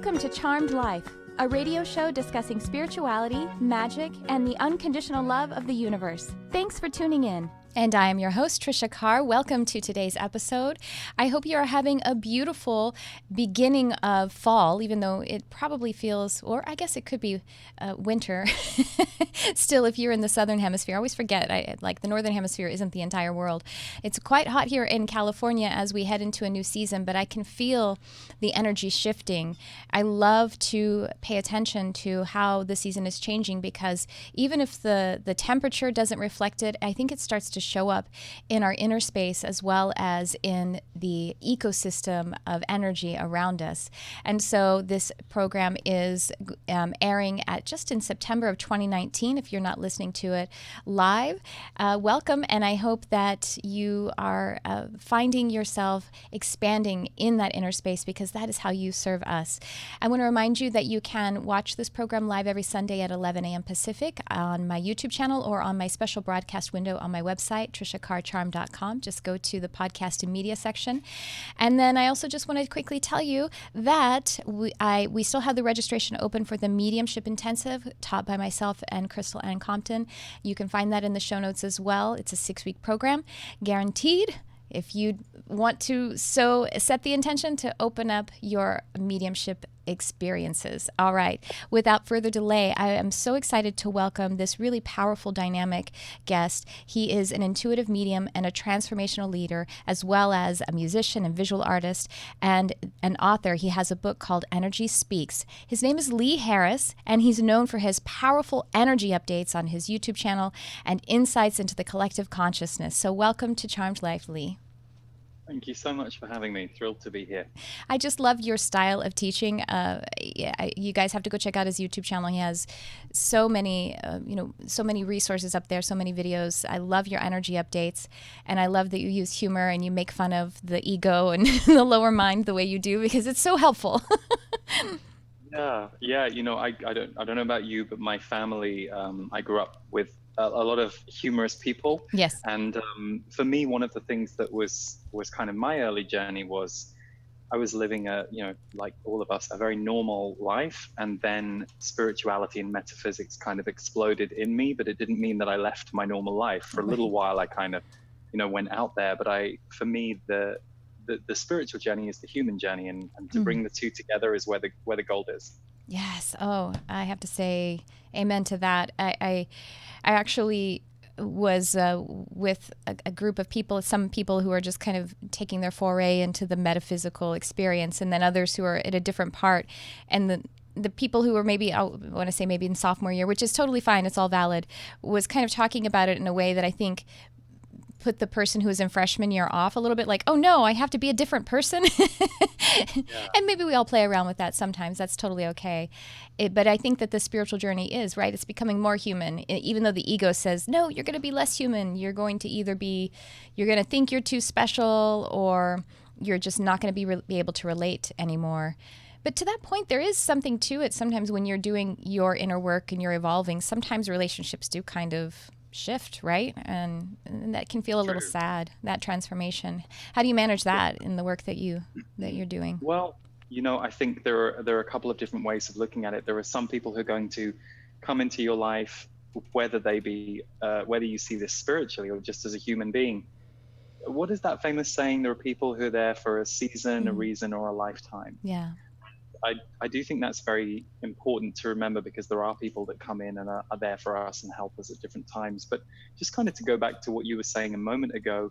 Welcome to Charmed Life, a radio show discussing spirituality, magic, and the unconditional love of the universe. Thanks for tuning in. And I am your host, Tricia Carr. Welcome to today's episode. I hope you are having a beautiful beginning of fall, even though it probably feels, or I guess it could be winter. Still, if you're in the southern hemisphere, I always forget, like the northern hemisphere isn't the entire world. It's quite hot here in California as we head into a new season, but I can feel the energy shifting. I love to pay attention to how the season is changing because even if the temperature doesn't reflect it, I think it starts to show up in our inner space as well as in the ecosystem of energy around us. And so this program is airing just in September of 2019. If you're not listening to it live, welcome. And I hope that you are finding yourself expanding in that inner space because that is how you serve us. I want to remind you that you can watch this program live every Sunday at 11 a.m. Pacific on my YouTube channel or on my special broadcast window on my website, triciacarcharm.com. Just go to the podcast and media section. And then I also just want to quickly tell you that we still have the registration open for the Mediumship Intensive taught by myself and Crystal and Compton. You can find that in the show notes as well. It's a 6-week program, guaranteed. If you want to set the intention to open up your mediumship experiences. All right. Without further delay, I am so excited to welcome this really powerful, dynamic guest. He is an intuitive medium and a transformational leader, as well as a musician and visual artist and an author. He has a book called Energy Speaks. His name is Lee Harris, and he's known for his powerful energy updates on his YouTube channel and insights into the collective consciousness. So welcome to Charmed Life, Lee. Thank you so much for having me. Thrilled to be here. I just love your style of teaching. You guys have to go check out his YouTube channel. He has so many, so many resources up there, so many videos. I love your energy updates, and I love that you use humor and you make fun of the ego and the lower mind the way you do because it's so helpful. Yeah. I don't know about you, but my family, I grew up with a lot of humorous people. Yes. And for me, one of the things that was kind of my early journey was I was living like all of us, a very normal life. And then spirituality and metaphysics kind of exploded in me, but it didn't mean that I left my normal life. For a little while, I kind of, went out there. But for me, the spiritual journey is the human journey, and to bring the two together is where the gold is. Yes. Oh, I have to say amen to that. I actually was with a group of people, some people who are just kind of taking their foray into the metaphysical experience, and then others who are at a different part. And the people who were maybe, I want to say maybe in sophomore year, which is totally fine, it's all valid, was kind of talking about it in a way that I think put the person who was in freshman year off a little bit, like, oh no, I have to be a different person. Yeah. And maybe we all play around with that sometimes. That's totally okay. But I think that the spiritual journey is, right? It's becoming more human, even though the ego says, no, you're going to be less human. You're going to either you're going to think you're too special, or you're just not going to be able to relate anymore. But to that point, there is something to it. Sometimes when you're doing your inner work and you're evolving, sometimes relationships do kind of shift, right? And that can feel a little sad, that transformation. How do you manage that in the work that you're doing? Well, I think there are a couple of different ways of looking at it. There are some people who are going to come into your life, whether you see this spiritually or just as a human being. What is that famous saying? There are people who are there for a season, a reason, or a lifetime. Yeah. I do think that's very important to remember, because there are people that come in and are there for us and help us at different times. But just kind of to go back to what you were saying a moment ago,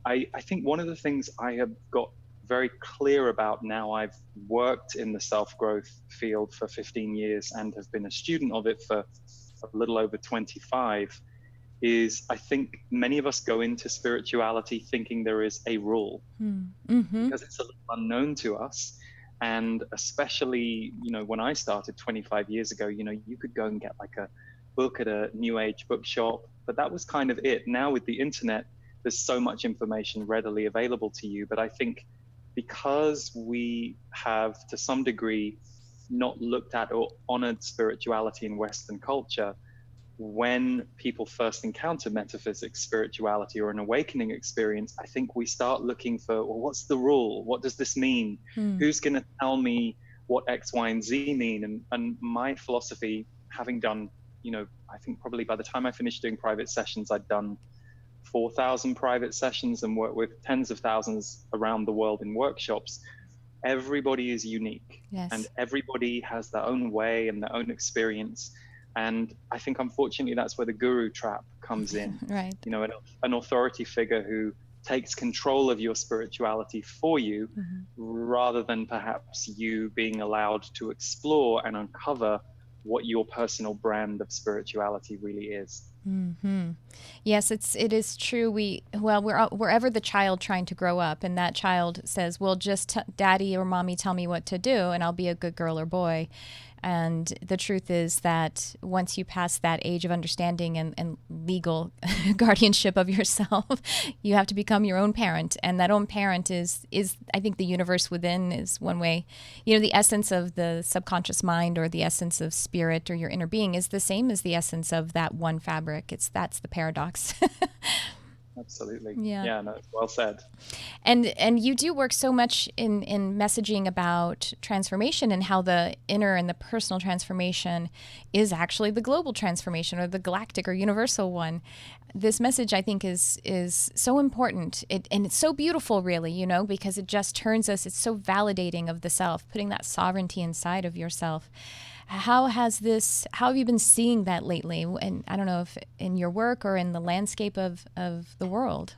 I think one of the things I have got very clear about now, I've worked in the self-growth field for 15 years and have been a student of it for a little over 25, is I think many of us go into spirituality thinking there is a rule, because it's a little unknown to us. And especially, when I started 25 years ago, you could go and get like a book at a new age bookshop, but that was kind of it. Now with the internet, there's so much information readily available to you. But I think because we have, to some degree, not looked at or honored spirituality in Western culture, when people first encounter metaphysics, spirituality, or an awakening experience, I think we start looking for, well, what's the rule? What does this mean? Who's going to tell me what X, Y, and Z mean. And my philosophy, having done, I think probably by the time I finished doing private sessions, I'd done 4,000 private sessions and worked with tens of thousands around the world in workshops. Everybody is unique, and Yes. everybody has their own way and their own experience. And I think, unfortunately, that's where the guru trap comes in. Right. An authority figure who takes control of your spirituality for you, rather than perhaps you being allowed to explore and uncover what your personal brand of spirituality really is. Yes, it is true. We're ever the child trying to grow up, and that child says, "Well, just daddy or mommy tell me what to do, and I'll be a good girl or boy." And the truth is that once you pass that age of understanding and legal guardianship of yourself, you have to become your own parent. And that own parent is I think the universe within is one way. The essence of the subconscious mind or the essence of spirit or your inner being is the same as the essence of that one fabric. That's the paradox. Absolutely. Yeah. Yeah, no, well said. And you do work so much in messaging about transformation and how the inner and the personal transformation is actually the global transformation or the galactic or universal one. This message, I think, is so important. And it's so beautiful, really, because it just turns us, it's so validating of the self, putting that sovereignty inside of yourself. How have you been seeing that lately? And I don't know if in your work or in the landscape of the world.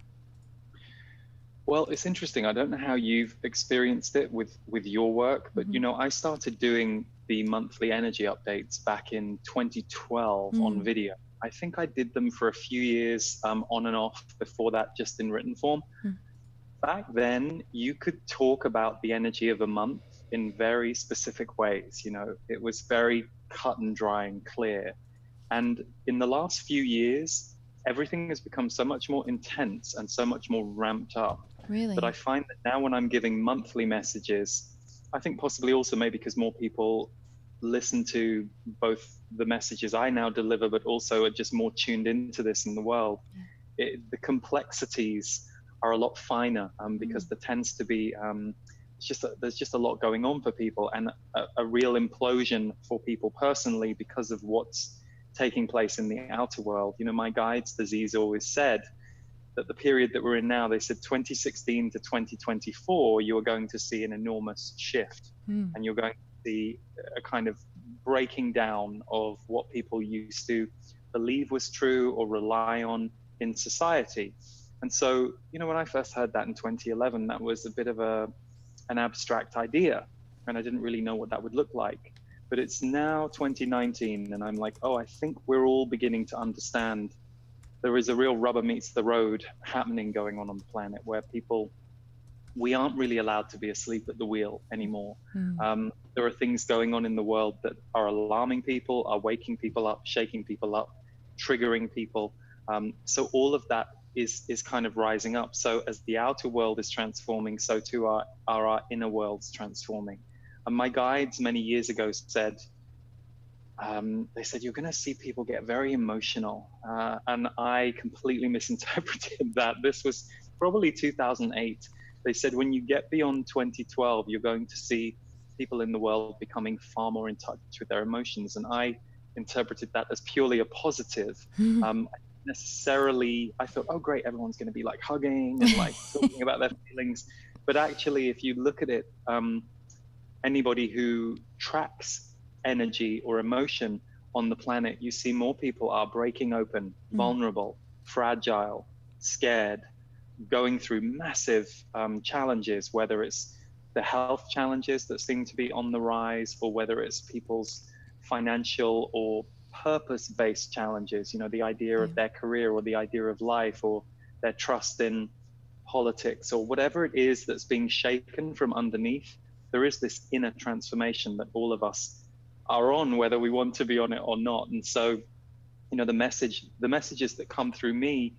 Well, it's interesting. I don't know how you've experienced it with your work, but I started doing the monthly energy updates back in 2012 on video. I think I did them for a few years on and off, before that just in written form. Back then, you could talk about the energy of a month in very specific ways. It was very cut and dry and clear. And in the last few years, everything has become so much more intense and so much more ramped up. Really? But I find that now when I'm giving monthly messages, I think possibly also maybe because more people listen to both the messages I now deliver, but also are just more tuned into this in the world. The complexities are a lot finer because there tends to be there's just a lot going on for people, and a real implosion for people personally because of what's taking place in the outer world. My guides, the Z's, always said that the period that we're in now, they said 2016 to 2024, you are going to see an enormous shift, and you're going to see a kind of breaking down of what people used to believe was true or rely on in society. And so, when I first heard that in 2011, that was a bit of an abstract idea, and I didn't really know what that would look like. But it's now 2019, and I'm like, oh, I think we're all beginning to understand there is a real rubber meets the road happening going on the planet, where we aren't really allowed to be asleep at the wheel anymore. There are things going on in the world that are alarming people, are waking people up, shaking people up, triggering people. So all of that is kind of rising up. So as the outer world is transforming, so too are our inner worlds transforming. And my guides many years ago said, they said, you're going to see people get very emotional. And I completely misinterpreted that. This was probably 2008. They said, when you get beyond 2012, you're going to see people in the world becoming far more in touch with their emotions. And I interpreted that as purely a positive. I thought, oh, great, everyone's going to be like hugging and like talking about their feelings. But actually, if you look at it, anybody who tracks energy or emotion on the planet, you see more people are breaking open, vulnerable, fragile, scared, going through massive challenges, whether it's the health challenges that seem to be on the rise, or whether it's people's financial or purpose-based challenges, the idea of their career or the idea of life or their trust in politics or whatever it is that's being shaken from underneath. There is this inner transformation that all of us are on, whether we want to be on it or not. And so, the messages that come through me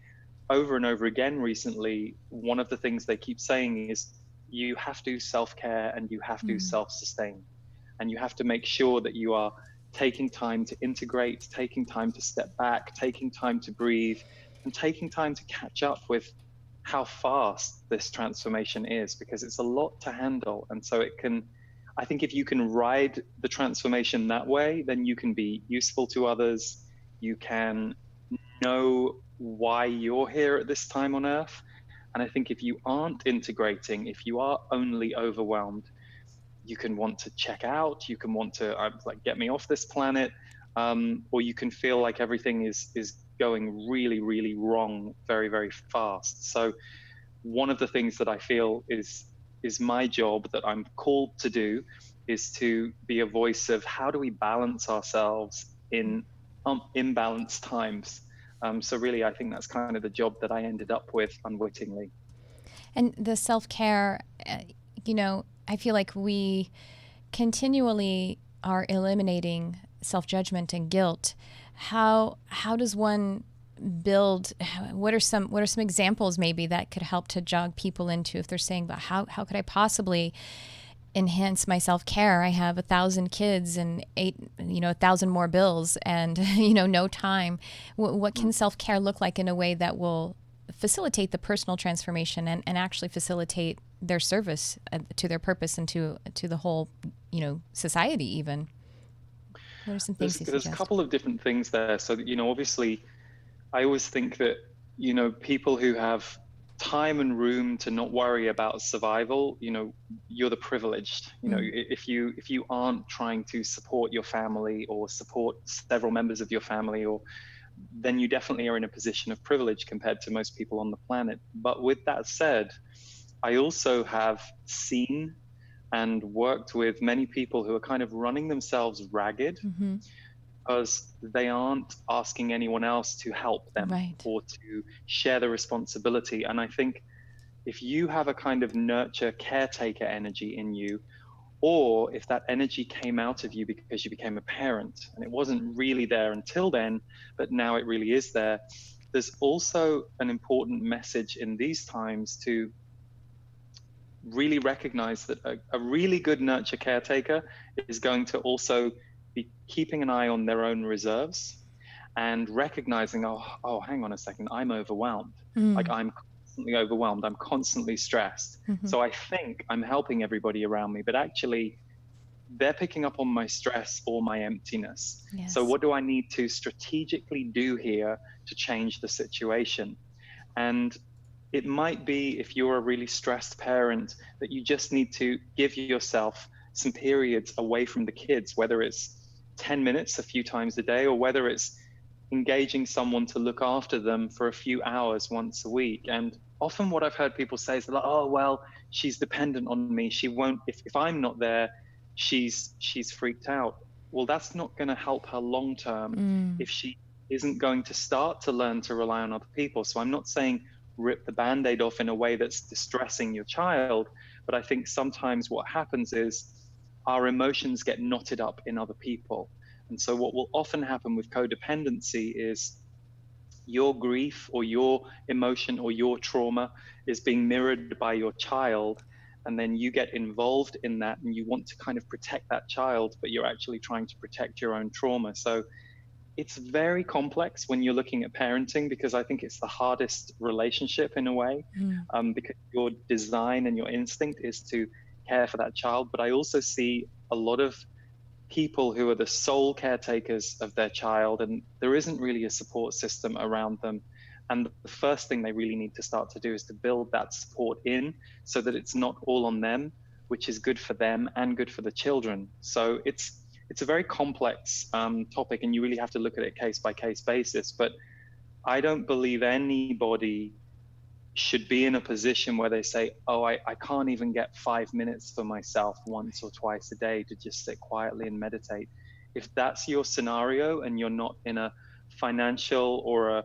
over and over again recently, one of the things they keep saying is you have to self-care and you have to self-sustain, and you have to make sure that you are taking time to integrate, taking time to step back, taking time to breathe, and taking time to catch up with how fast this transformation is, because it's a lot to handle. And so I think if you can ride the transformation that way, then you can be useful to others. You can know why you're here at this time on earth. And I think if you aren't integrating, if you are only overwhelmed, you can want to check out, you can want to like get me off this planet, or you can feel like everything is going really, really wrong very, very fast. So one of the things that I feel is my job that I'm called to do is to be a voice of how do we balance ourselves in imbalanced times. So really, I think that's kind of the job that I ended up with unwittingly. And the self-care, I feel like we continually are eliminating self-judgment and guilt. How does one build? What are some examples maybe that could help to jog people into, if they're saying, but how could I possibly enhance my self-care? I have 1,000 kids and 1,000 more bills and no time. What can self-care look like in a way that will facilitate the personal transformation and actually facilitate their service to their purpose and to the whole society even? What are some things you There's a suggest? couple of different things there. So obviously I always think that people who have time and room to not worry about survival, you're the privileged. If you aren't trying to support your family or support several members of your family, or then you definitely are in a position of privilege compared to most people on the planet. But with that said, I also have seen and worked with many people who are kind of running themselves ragged Mm-hmm. because they aren't asking anyone else to help them Right. or to share the responsibility. And I think if you have a kind of nurture caretaker energy in you, or if that energy came out of you because you became a parent and it wasn't really there until then, but now it really is there, there's also an important message in these times to really recognize that a really good nurture caretaker is going to also be keeping an eye on their own reserves and recognizing, hang on a second, I'm overwhelmed. Like I'm constantly overwhelmed. I'm constantly stressed. Mm-hmm. So I think I'm helping everybody around me, but actually they're picking up on my stress or my emptiness. Yes. So what do I need to strategically do here to change the situation? And it might be, if you're a really stressed parent, that you just need to give yourself some periods away from the kids, whether it's 10 minutes a few times a day, or whether it's engaging someone to look after them for a few hours once a week. And often what I've heard people say is like, oh, well, she's dependent on me. She won't, if I'm not there, she's freaked out. Well, that's not going to help her long term if she isn't going to start to learn to rely on other people. So I'm not saying rip the Band-Aid off in a way that's distressing your child, but I think sometimes what happens is our emotions get knotted up in other people. And so what will often happen with codependency is your grief or your emotion or your trauma is being mirrored by your child, and then you get involved in that and you want to kind of protect that child, but you're actually trying to protect your own trauma. So it's very complex when you're looking at parenting, because I think it's the hardest relationship in a way, because your design and your instinct is to care for that child. But I also see a lot of people who are the sole caretakers of their child, and there isn't really a support system around them. And the first thing they really need to start to do is to build that support in, so that it's not all on them, which is good for them and good for the children. So it's a very complex topic, and you really have to look at it case by case basis. But I don't believe anybody should be in a position where they say, oh, I can't even get 5 minutes for myself once or twice a day to just sit quietly and meditate. If that's your scenario and you're not in a financial or a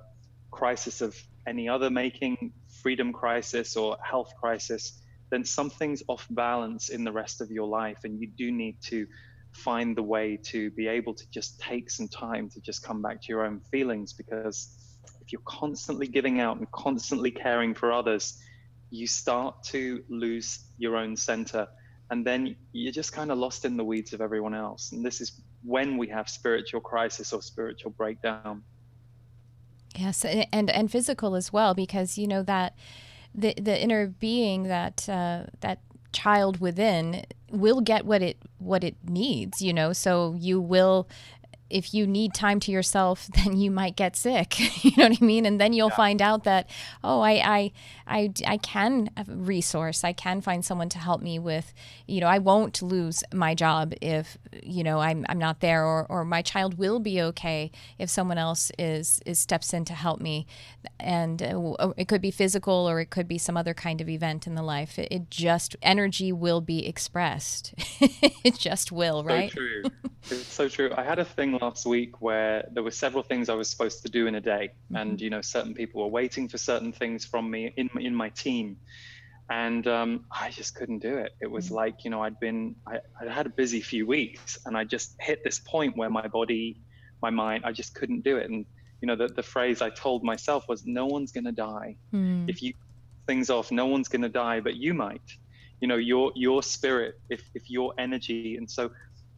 crisis of any other making, freedom crisis or health crisis, then something's off balance in the rest of your life. And you do need to find the way to be able to just take some time to just come back to your own feelings, because if you're constantly giving out and constantly caring for others, you start to lose your own center, and then you're just kind of lost in the weeds of everyone else. And this is when we have spiritual crisis or spiritual breakdown. Yes, and physical as well, because that the inner being that child within will get what it needs, so you will, if you need time to yourself, then you might get sick. You know what I mean? And then you'll find out that, oh, I can resource. I can find someone to help me with, I won't lose my job if, I'm not there, or my child will be okay if someone else is steps in to help me. And it could be physical, or it could be some other kind of event in the life. It just, energy will be expressed. It just will, right? So true. It's so true. I had a thing last week where there were several things I was supposed to do in a day, and certain people were waiting for certain things from me in my team, and I just couldn't do it. It was like, I had a busy few weeks, and I just hit this point where my body, my mind, I just couldn't do it. And the phrase I told myself was, no one's going to die. If you things off, no one's going to die, but you might. Your spirit, if your energy. And so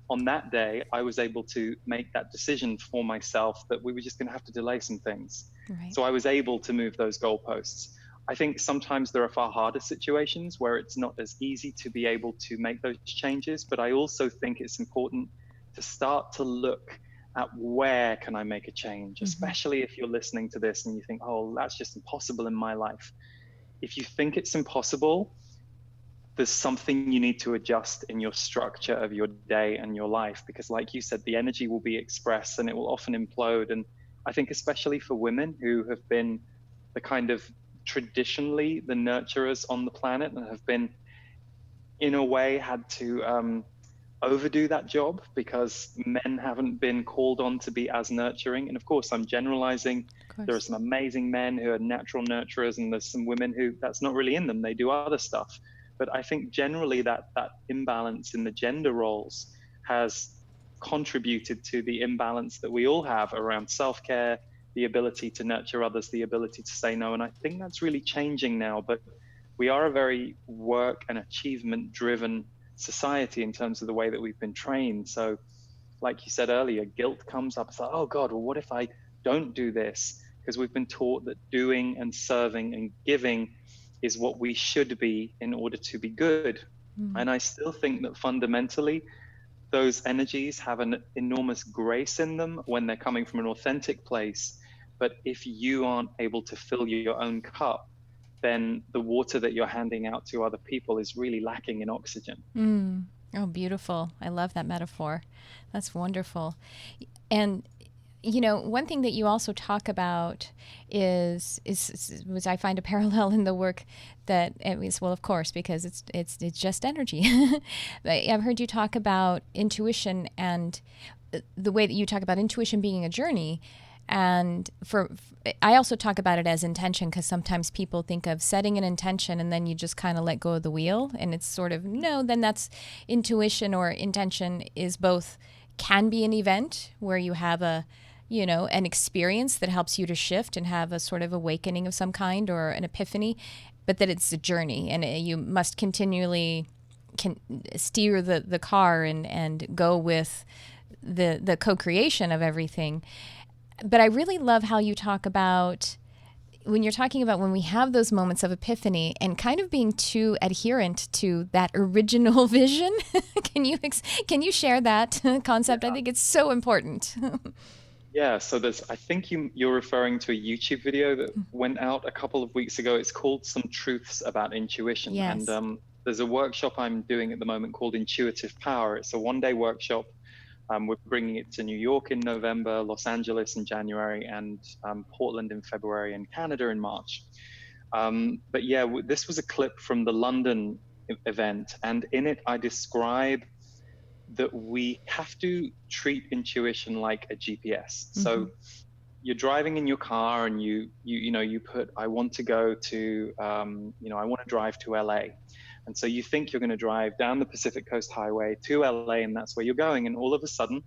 on that day, I was able to make that decision for myself that we were just going to have to delay some things. Right. So I was able to move those goalposts. I think sometimes there are far harder situations where it's not as easy to be able to make those changes, but I also think it's important to start to look at where can I make a change, especially if you're listening to this and you think, oh, that's just impossible in my life. If you think it's impossible, there's something you need to adjust in your structure of your day and your life, because like you said, the energy will be expressed and it will often implode. And I think especially for women who have been the kind of traditionally the nurturers on the planet and have been in a way had to overdo that job because men haven't been called on to be as nurturing. And of course, I'm generalizing. There are some amazing men who are natural nurturers, and there's some women who that's not really in them. They do other stuff. But I think generally that imbalance in the gender roles has contributed to the imbalance that we all have around self-care, the ability to nurture others, the ability to say no. And I think that's really changing now. But we are a very work and achievement driven society in terms of the way that we've been trained. So like you said earlier, guilt comes up. It's like, oh God, well, what if I don't do this? Because we've been taught that doing and serving and giving is what we should be in order to be good. And I still think that fundamentally, those energies have an enormous grace in them when they're coming from an authentic place. But if you aren't able to fill your own cup, then the water that you're handing out to other people is really lacking in oxygen. Oh, beautiful. I love that metaphor. That's wonderful. And one thing that you also talk about is I find a parallel in the work that is, well, of course, because it's just energy. I've heard you talk about intuition and the way that you talk about intuition being a journey. And I also talk about it as intention, because sometimes people think of setting an intention and then you just kind of let go of the wheel. And it's sort of, no, then that's intuition, or intention is both, can be an event where you have an experience that helps you to shift and have a sort of awakening of some kind or an epiphany, but that it's a journey, and you must continually steer the car and go with the co-creation of everything. But I really love how you talk about when you're talking about when we have those moments of epiphany and kind of being too adherent to that original vision. Can you share that concept? Yeah. I think it's so important. Yeah, so I think you're referring to a YouTube video that went out a couple of weeks ago. It's called Some Truths About Intuition. Yes. And there's a workshop I'm doing at the moment called Intuitive Power. It's a one-day workshop. We're bringing it to New York in November, Los Angeles in January, and Portland in February, and Canada in March. But yeah, this was a clip from the London event. And in it, I describe that we have to treat intuition like a GPS. So you're driving in your car and you put, I want to go to, I want to drive to LA. And so you think you're going to drive down the Pacific Coast Highway to LA, and that's where you're going. And all of a sudden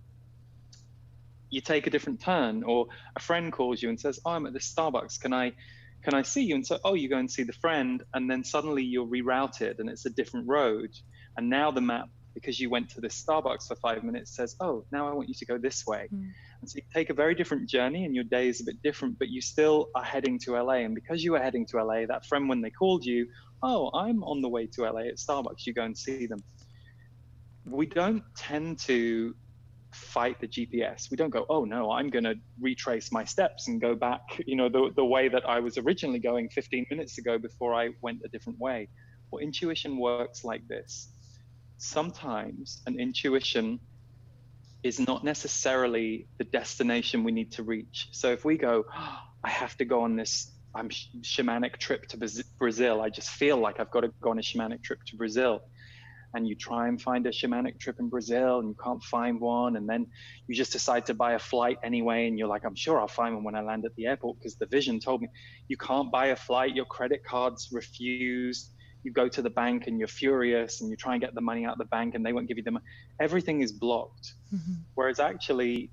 you take a different turn, or a friend calls you and says, oh, I'm at this Starbucks. Can I see you? And so, oh, you go and see the friend. And then suddenly you're rerouted and it's a different road. And now the map because you went to this Starbucks for 5 minutes says, oh, now I want you to go this way. And so you take a very different journey and your day is a bit different, but you still are heading to LA. And because you were heading to LA, that friend, when they called you, oh, I'm on the way to LA at Starbucks, you go and see them. We don't tend to fight the GPS. We don't go, oh no, I'm going to retrace my steps and go back, the way that I was originally going 15 minutes ago before I went a different way. Well, intuition works like this. Sometimes an intuition is not necessarily the destination we need to reach. So if we go, oh, I have to go on this shamanic trip to Brazil, I just feel like I've got to go on a shamanic trip to Brazil. And you try and find a shamanic trip in Brazil and you can't find one. And then you just decide to buy a flight anyway. And you're like, I'm sure I'll find one when I land at the airport, because the vision told me you can't buy a flight. Your credit card's refused. You go to the bank and you're furious and you try and get the money out of the bank and they won't give you the money. Everything is blocked. Whereas actually,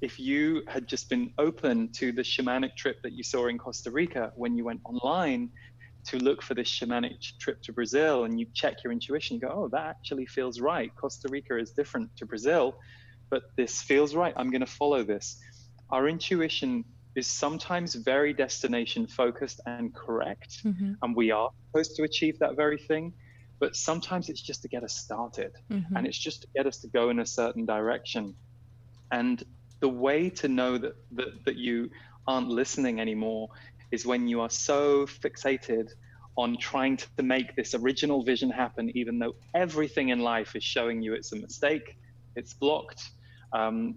if you had just been open to the shamanic trip that you saw in Costa Rica when you went online to look for this shamanic trip to Brazil, and you check your intuition, you go, oh, that actually feels right. Costa Rica is different to Brazil, but this feels right. I'm going to follow this. Our intuition is sometimes very destination focused and correct. And we are supposed to achieve that very thing. But sometimes it's just to get us started. And it's just to get us to go in a certain direction. And the way to know that you aren't listening anymore is when you are so fixated on trying to make this original vision happen, even though everything in life is showing you it's a mistake, it's blocked,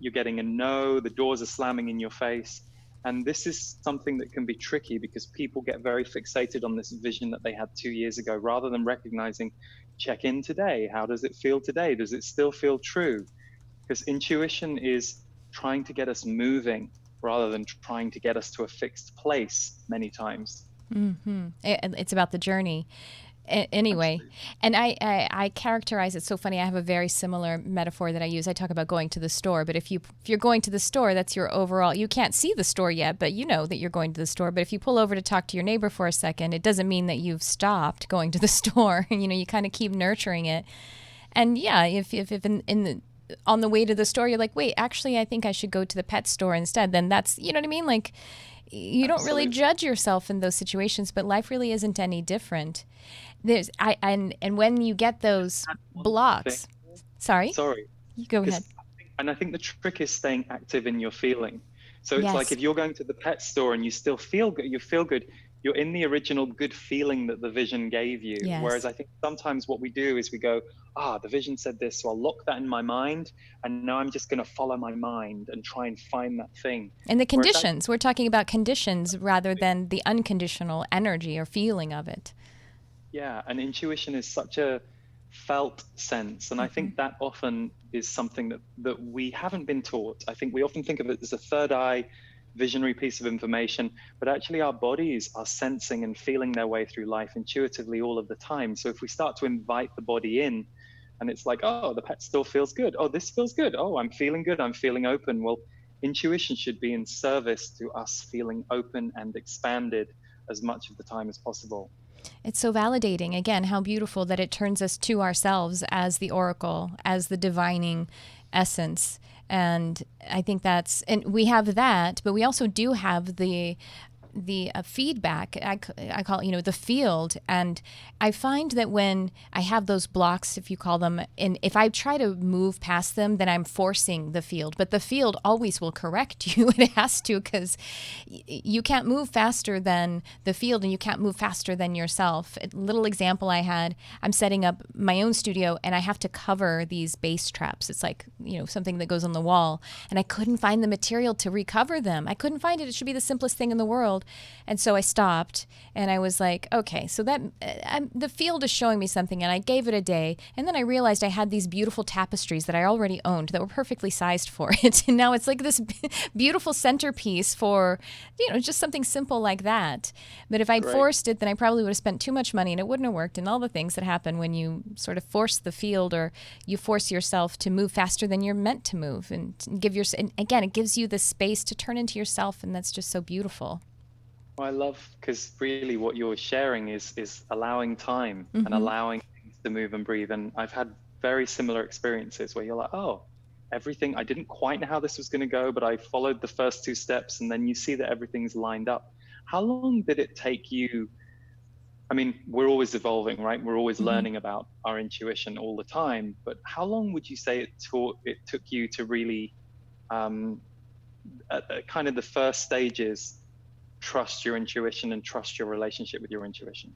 you're getting a no, the doors are slamming in your face. And this is something that can be tricky because people get very fixated on this vision that they had 2 years ago, rather than recognizing, check in today. How does it feel today? Does it still feel true? Because intuition is trying to get us moving rather than trying to get us to a fixed place many times. It's about the journey. Anyway, and I characterize it so funny. I have a very similar metaphor that I use. I talk about going to the store, but if you're going to the store, that's your overall. You can't see the store yet, but you know that you're going to the store. But if you pull over to talk to your neighbor for a second, it doesn't mean that you've stopped going to the store. You kind of keep nurturing it. And yeah, if on the way to the store, you're like, wait, actually, I think I should go to the pet store instead. Then that's, you know what I mean? Like, you don't really judge yourself in those situations, but life really isn't any different. And when you get those blocks, sorry, you go ahead. And I think the trick is staying active in your feeling. So it's like if you're going to the pet store and you still feel good, you're in the original good feeling that the vision gave you. Yes. Whereas I think sometimes what we do is we go, the vision said this, so I'll lock that in my mind. And now I'm just going to follow my mind and try and find that thing. And the conditions, we're talking about conditions rather than the unconditional energy or feeling of it. Yeah, and intuition is such a felt sense. And I think that often is something that we haven't been taught. I think we often think of it as a third eye, visionary piece of information, but actually our bodies are sensing and feeling their way through life intuitively all of the time. So if we start to invite the body in, and it's like, oh, the pet still feels good. Oh, this feels good. Oh, I'm feeling good. I'm feeling open. Well, intuition should be in service to us feeling open and expanded as much of the time as possible. It's so validating, again, how beautiful that it turns us to ourselves as the oracle, as the divining essence. And I think and we have that, but we also do have the feedback. I call it, the field. And I find that when I have those blocks, if you call them, and if I try to move past them, then I'm forcing the field. But the field always will correct you. It has to, because you can't move faster than the field and you can't move faster than yourself. A little example I had, I'm setting up my own studio and I have to cover these bass traps. It's like, something that goes on the wall. And I couldn't find the material to recover them. I couldn't find it. It should be the simplest thing in the world. And so I stopped and I was like, okay, so that the field is showing me something, and I gave it a day. And then I realized I had these beautiful tapestries that I already owned that were perfectly sized for it. And now it's like this beautiful centerpiece for, just something simple like that. But if I'd forced it, then I probably would have spent too much money and it wouldn't have worked. And all the things that happen when you sort of force the field, or you force yourself to move faster than you're meant to move, and and again, it gives you the space to turn into yourself. And that's just so beautiful. Well, I love, because really what you're sharing is allowing time and allowing things to move and breathe. And I've had very similar experiences where you're like, oh, everything, I didn't quite know how this was going to go, but I followed the first two steps, and then you see that everything's lined up. How long did it take you? I mean, we're always evolving, right? We're always Mm-hmm. learning about our intuition all the time. But how long would you say it took you to really, at kind of the first stages, trust your intuition and trust your relationship with your intuition?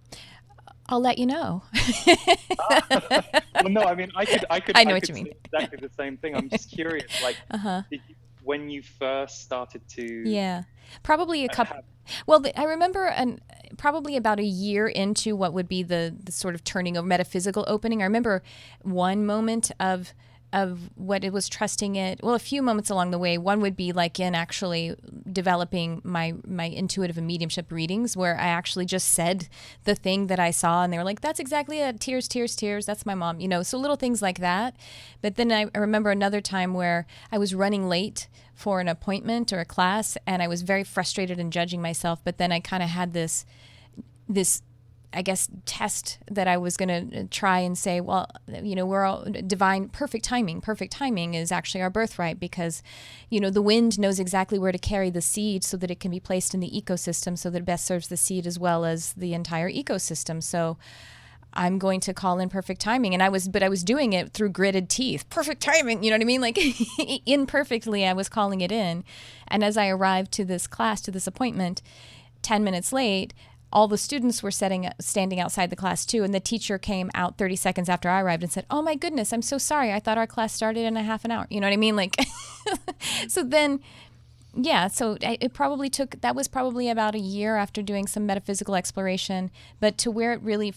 I'll let you know. Well, no, I mean, I know I what you could mean. say exactly the same thing. I'm just curious, like, Uh-huh. when you first started to Yeah. Probably a couple. have, Well, I remember probably about a year into what would be the sort of turning of metaphysical opening. I remember one moment of what it was trusting it. Well, a few moments along the way. One would be like in actually developing my intuitive and mediumship readings, where I actually just said the thing that I saw, and they were like, "That's exactly it. Tears, tears, tears. That's my mom." So little things like that. But then I remember another time where I was running late for an appointment or a class, and I was very frustrated and judging myself. But then I kind of had this I guess test that I was going to try and say, well, we're all divine. Perfect timing. Perfect timing is actually our birthright, because the wind knows exactly where to carry the seed so that it can be placed in the ecosystem so that it best serves the seed as well as the entire ecosystem. So I'm going to call in perfect timing. And I was doing it through gritted teeth. Perfect timing. You know what I mean? Like imperfectly, I was calling it in. And as I arrived to this class, to this appointment, 10 minutes late, all the students were standing outside the class too. And the teacher came out 30 seconds after I arrived and said, "Oh my goodness, I'm so sorry. I thought our class started in a half an hour." You know what I mean? Like, so then, yeah, so that was probably about a year after doing some metaphysical exploration, but to where it really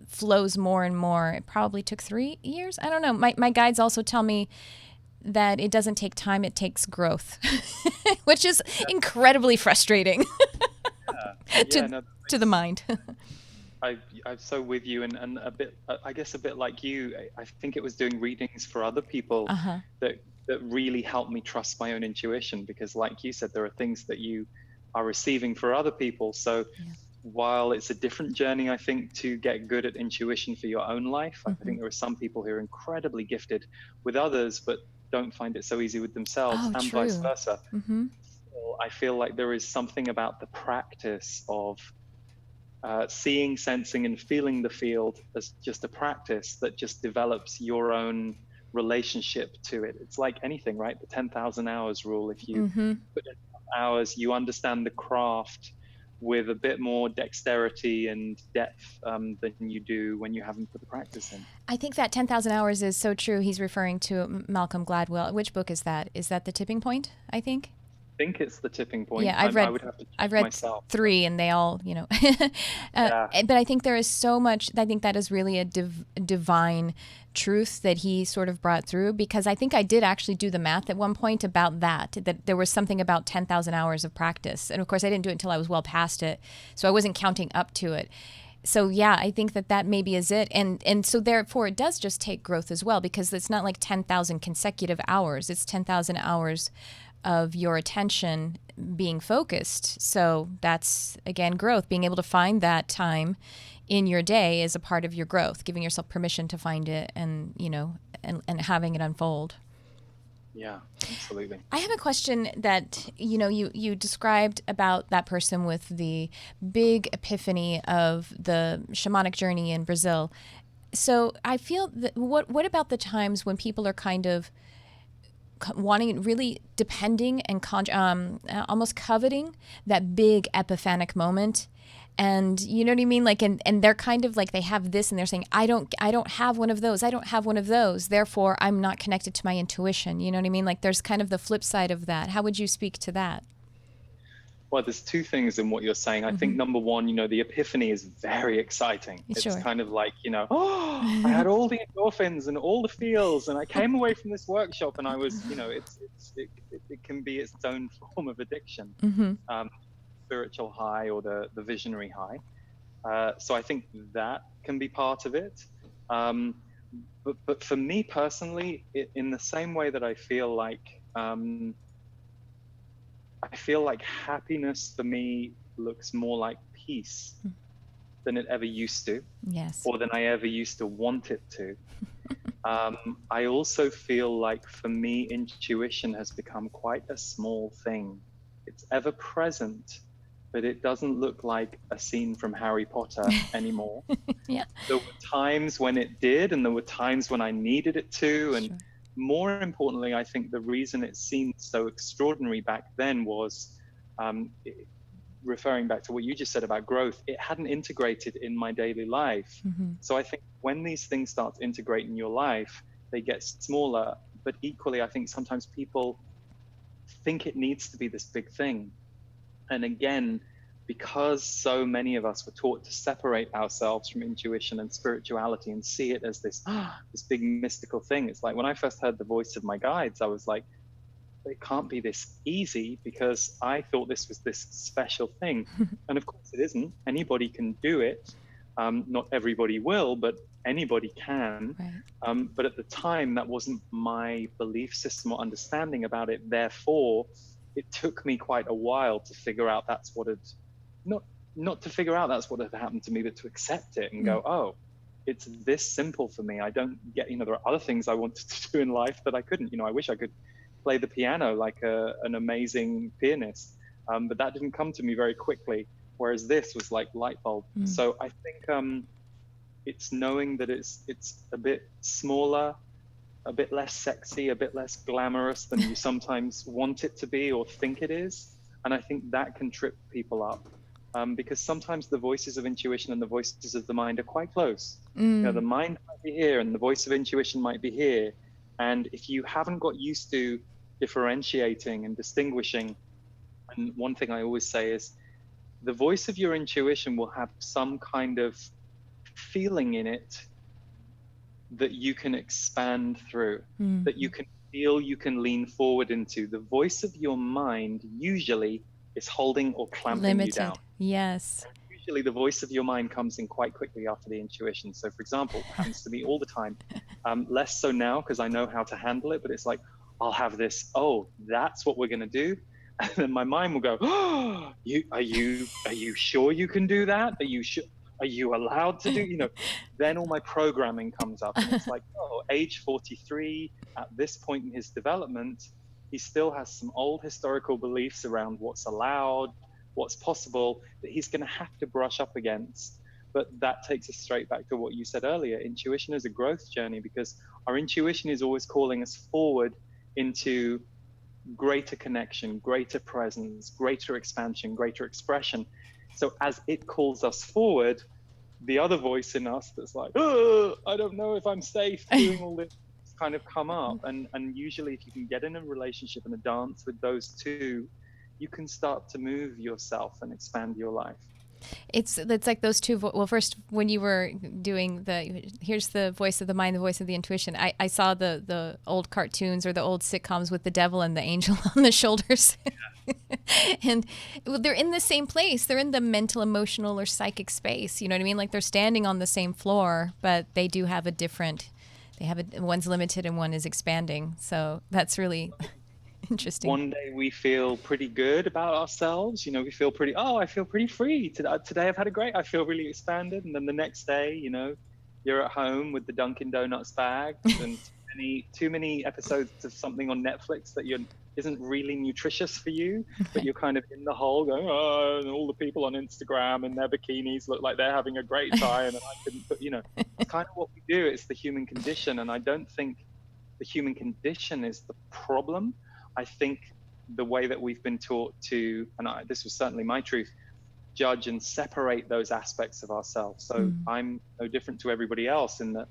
flows more and more, it probably took 3 years. I don't know. My guides also tell me that it doesn't take time, it takes growth, which is incredibly frustrating to the mind. I'm so with you, and a bit, I guess, a bit like you. I think it was doing readings for other people Uh-huh. that really helped me trust my own intuition, because, like you said, there are things that you are receiving for other people. So Yeah. while it's a different journey, I think, to get good at intuition for your own life, I Mm-hmm. think there are some people who are incredibly gifted with others, but don't find it so easy with themselves, Oh, and vice true. versa. Mm-hmm. So I feel like there is something about the practice of seeing, sensing, and feeling the field as just a practice that just develops your own relationship to it. It's like anything, right? The 10,000 hours rule. If you Mm-hmm. put in hours, you understand the craft with a bit more dexterity and depth than you do when you haven't put the practice in. I think that 10,000 hours is so true. He's referring to Malcolm Gladwell. Which book is that? Is that The Tipping Point, I think? I think it's the tipping point. Yeah, I would have to I've check read myself. 3, and they all, Yeah. but I think there is so much. I think that is really a divine truth that he sort of brought through, because I think I did actually do the math at one point about that there was something about 10,000 hours of practice. And of course, I didn't do it until I was well past it. So I wasn't counting up to it. So yeah, I think that maybe is it. And so therefore it does just take growth as well, because it's not like 10,000 consecutive hours. It's 10,000 hours of your attention being focused. So that's, again, growth. Being able to find that time in your day is a part of your growth, giving yourself permission to find it, and and having it unfold. Yeah, absolutely. I have a question that, you described about that person with the big epiphany of the shamanic journey in Brazil. So I feel that what about the times when people are kind of wanting, really depending and almost coveting that big epiphanic moment, and you know what I mean, like, and they're kind of like, they have this and they're saying, I don't have one of those, therefore I'm not connected to my intuition. You know what I mean? Like, there's kind of the flip side of that. How would you speak to that? Well, there's two things in what you're saying. I think number one, the epiphany is very exciting. It's Sure. kind of like, oh, I had all the endorphins and all the feels, and I came away from this workshop, and I was, it can be its own form of addiction, spiritual high, or the visionary high. So I think that can be part of it. But for me personally, in the same way that I feel like happiness for me looks more like peace than it ever used to, Yes. or than I ever used to want it to. I also feel like for me, intuition has become quite a small thing. It's ever present, but it doesn't look like a scene from Harry Potter anymore. Yeah. There were times when it did, and there were times when I needed it to. And Sure. more importantly, I think the reason it seemed so extraordinary back then was, referring back to what you just said about growth, it hadn't integrated in my daily life. Mm-hmm. So I think when these things start to integrate in your life, they get smaller. But equally, I think sometimes people think it needs to be this big thing. And again, because so many of us were taught to separate ourselves from intuition and spirituality and see it as this this big mystical thing. It's like when I first heard the voice of my guides, I was like, it can't be this easy, because I thought this was this special thing. And of course it isn't. Anybody can do it. Not everybody will, but anybody can. Right. But at the time, that wasn't my belief system or understanding about it. Therefore, it took me quite a while to figure out that's what had not not to figure out that's what had happened to me, but to accept it and go, oh, it's this simple for me. I don't get, there are other things I wanted to do in life that I couldn't. I wish I could play the piano like an amazing pianist, but that didn't come to me very quickly. Whereas this was like light bulb. So I think it's knowing that it's a bit smaller, a bit less sexy, a bit less glamorous than you sometimes want it to be or think it is. And I think that can trip people up, because sometimes the voices of intuition and the voices of the mind are quite close. The mind might be here and the voice of intuition might be here. And if you haven't got used to differentiating and distinguishing, and one thing I always say is the voice of your intuition will have some kind of feeling in it that you can expand through, that you can feel, you can lean forward into. The voice of your mind usually is holding or clamping you down. Yes. And usually the voice of your mind comes in quite quickly after the intuition. So for example, it happens to me all the time. Less so now because I know how to handle it, but it's like, I'll have this, oh, that's what we're going to do. And then my mind will go, oh, are you sure you can do that? Are you allowed to do, then all my programming comes up and it's like, oh, age 43, at this point in his development, he still has some old historical beliefs around what's allowed, what's possible, that he's going to have to brush up against. But that takes us straight back to what you said earlier. Intuition is a growth journey because our intuition is always calling us forward into greater connection, greater presence, greater expansion, greater expression. So as it calls us forward, the other voice in us that's like, oh, I don't know if I'm safe doing all this, kind of come up. And usually if you can get in a relationship and a dance with those two, you can start to move yourself and expand your life. It's like those two. Well, first, when you were doing here's the voice of the mind, the voice of the intuition, I saw the old cartoons or the old sitcoms with the devil and the angel on the shoulders. And they're in the same place. They're in the mental, emotional, or psychic space. You know what I mean? Like they're standing on the same floor, but they do have one's limited and one is expanding. So that's really interesting. One day we feel pretty good about ourselves. We feel I feel pretty free. Today I've had I feel really expanded. And then the next day, you're at home with the Dunkin' Donuts bag and too many episodes of something on Netflix that isn't really nutritious for you, but you're kind of in the hole going, oh, and all the people on Instagram in their bikinis look like they're having a great time. And I couldn't, it's kind of what we do. It's the human condition. And I don't think the human condition is the problem. I think the way that we've been taught to, this was certainly my truth, judge and separate those aspects of ourselves. So I'm no different to everybody else in that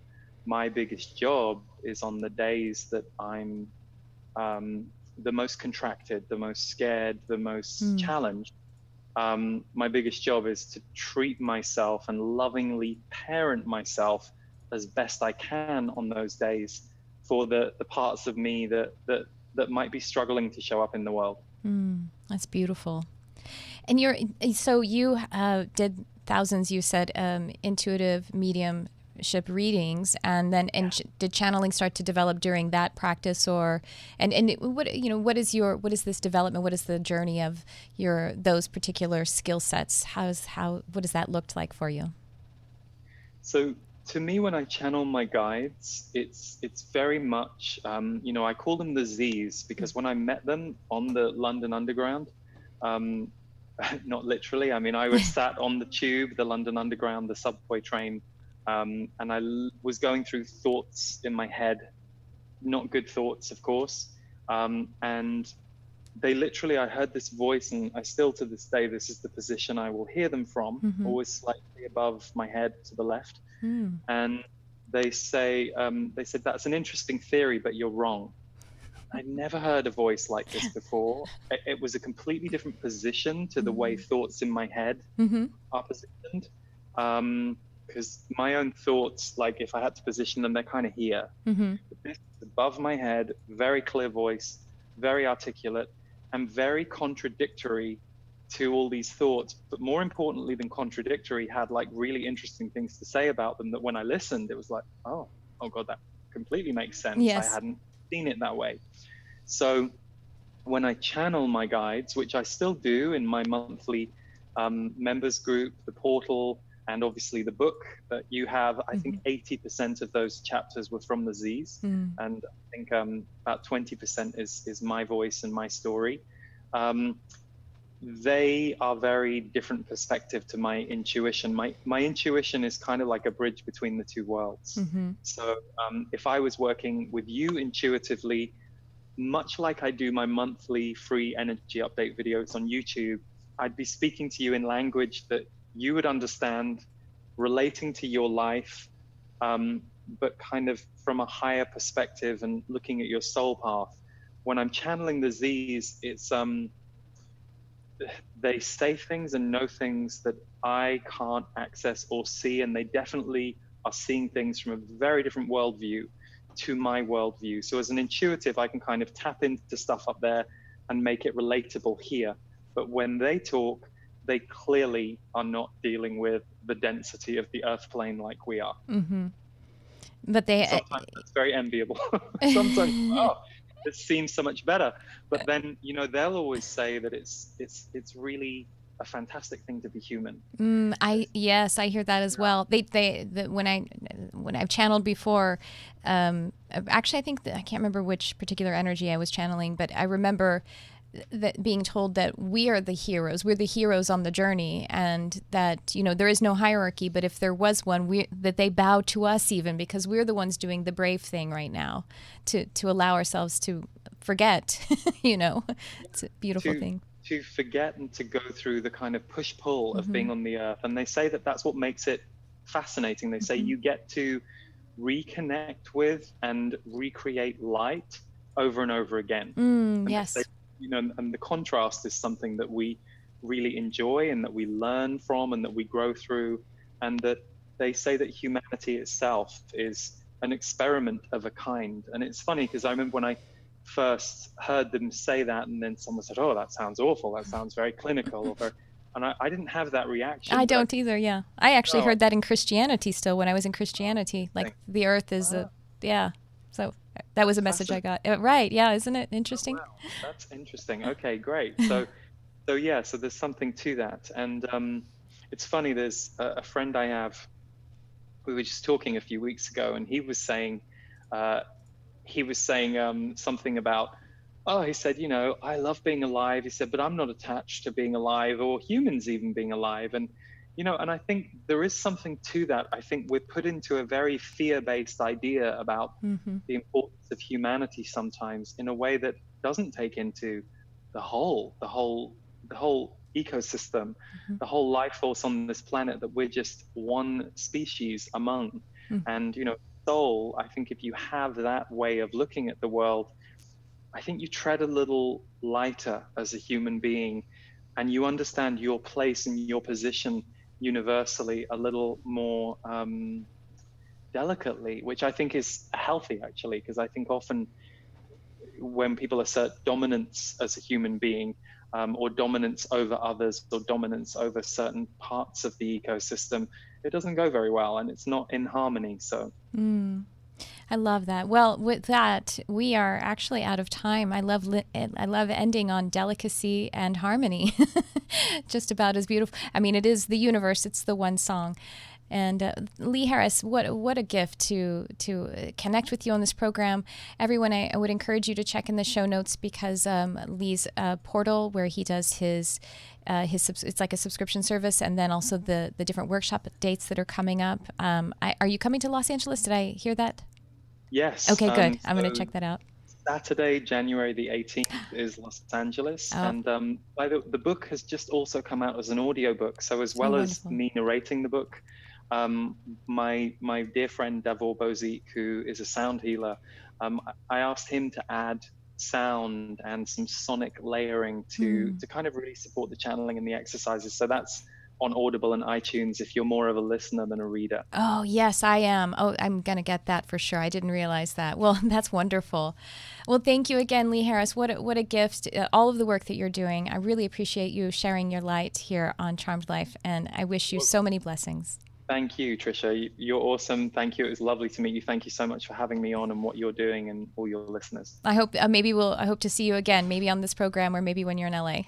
my biggest job is on the days that I'm the most contracted, the most scared, the most challenged. My biggest job is to treat myself and lovingly parent myself as best I can on those days for the parts of me that might be struggling to show up in the world. That's beautiful. And you did thousands, you said, intuitive mediumship readings, and then did channeling start to develop during that practice, or what is this development? What is the journey of those particular skill sets? What has that looked like for you? So To me, when I channel my guides, it's very much, I call them the Z's, because when I met them on the London Underground, um, not literally, I mean, I was sat on the tube, the London Underground, the subway train, and was going through thoughts in my head, not good thoughts, of course, and they literally, I heard this voice, and I still to this day, this is the position I will hear them from, always slightly above my head to the left. And they said, that's an interesting theory, but you're wrong. I'd never heard a voice like this before. It was a completely different position to the way thoughts in my head are positioned. Because my own thoughts, like if I had to position them, they're kind of here. But this is above my head, very clear voice, very articulate, and very contradictory to all these thoughts. But more importantly than contradictory, had like really interesting things to say about them that when I listened, it was like, oh God, that completely makes sense. Yes. I hadn't seen it that way. So when I channel my guides, which I still do in my monthly members group, the portal, and obviously the book that you have, I think 80% of those chapters were from the Z's, and I think about 20% is my voice and my story. They are very different perspective to my intuition. My intuition is kind of like a bridge between the two worlds. So if I was working with you intuitively, much like I do my monthly free energy update videos on YouTube, I'd be speaking to you in language that you would understand, relating to your life, but kind of from a higher perspective and looking at your soul path. When I'm channeling the Z's, it's they say things and know things that I can't access or see, and they definitely are seeing things from a very different worldview to my worldview. So as an intuitive, I can kind of tap into stuff up there and make it relatable here. But when they talk, they clearly are not dealing with the density of the earth plane like we are. But they sometimes that's very enviable. Sometimes, this seems so much better. But then, they'll always say that it's really a fantastic thing to be human. Yes, I hear that as well. When I've channeled before, actually, I think I can't remember which particular energy I was channeling, but I remember that being told that we are the heroes. We're the heroes on the journey, and that there is no hierarchy. But if there was one, that they bow to us even because we're the ones doing the brave thing right now, to allow ourselves to forget. It's a beautiful thing. To forget and to go through the kind of push-pull of being on the earth. And they say that that's what makes it fascinating. They say you get to reconnect with and recreate light over and over again. Yes. They say, and the contrast is something that we really enjoy and that we learn from and that we grow through. And that they say that humanity itself is an experiment of a kind. And it's funny because I remember when I first heard them say that, and then someone said, oh, that sounds awful, that sounds very clinical, and I didn't have that reaction. I don't either. Yeah, I actually heard that in Christianity still when I was in Christianity, like the earth is so that was a message I got. Right. Yeah. Isn't it interesting? Oh, wow. That's interesting. Okay, great. So there's something to that. And it's funny, there's a friend I have, we were just talking a few weeks ago, and he was saying something about, he said, I love being alive. He said, but I'm not attached to being alive or humans even being alive. And, and I think there is something to that. I think we're put into a very fear-based idea about the importance of humanity sometimes in a way that doesn't take into the whole ecosystem, the whole life force on this planet, that we're just one species among. And, soul, I think if you have that way of looking at the world, I think you tread a little lighter as a human being, and you understand your place and your position universally a little more delicately, which I think is healthy, actually, because I think often when people assert dominance as a human being, or dominance over others, or dominance over certain parts of the ecosystem, it doesn't go very well, and it's not in harmony. So I love that. Well, with that, we are actually out of time. I love ending on delicacy and harmony. Just about as beautiful. I mean, it is the universe. It's the one song. And Lee Harris, what a gift to connect with you on this program. Everyone, I would encourage you to check in the show notes, because Lee's portal, where he does his it's like a subscription service, and then also the different workshop dates that are coming up. Are you coming to Los Angeles? Did I hear that? Yes. Okay, good. I'm going to check that out. Saturday, January the 18th is Los Angeles. Oh. And the book has just also come out as an audiobook. So as well as wonderful. me narrating the book, my dear friend Davor Bozic, who is a sound healer, I asked him to add sound and some sonic layering to kind of really support the channeling and the exercises. So that's on Audible and iTunes if you're more of a listener than a reader. Oh, yes, I am. Oh, I'm going to get that for sure. I didn't realize that. Well, that's wonderful. Well, thank you again, Lee Harris. What a gift, all of the work that you're doing. I really appreciate you sharing your light here on Charmed Life, and I wish you so many blessings. Thank you, Tricia. You're awesome. Thank you. It was lovely to meet you. Thank you so much for having me on and what you're doing and all your listeners. I hope I hope to see you again, maybe on this program or maybe when you're in LA.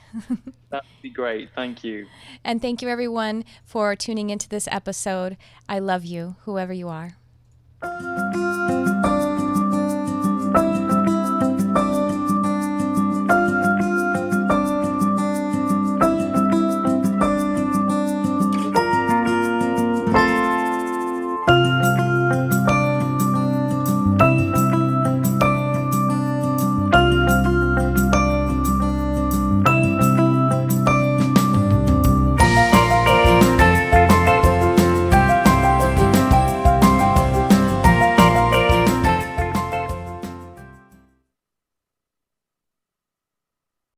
That'd be great. Thank you. And thank you, everyone, for tuning into this episode. I love you, whoever you are.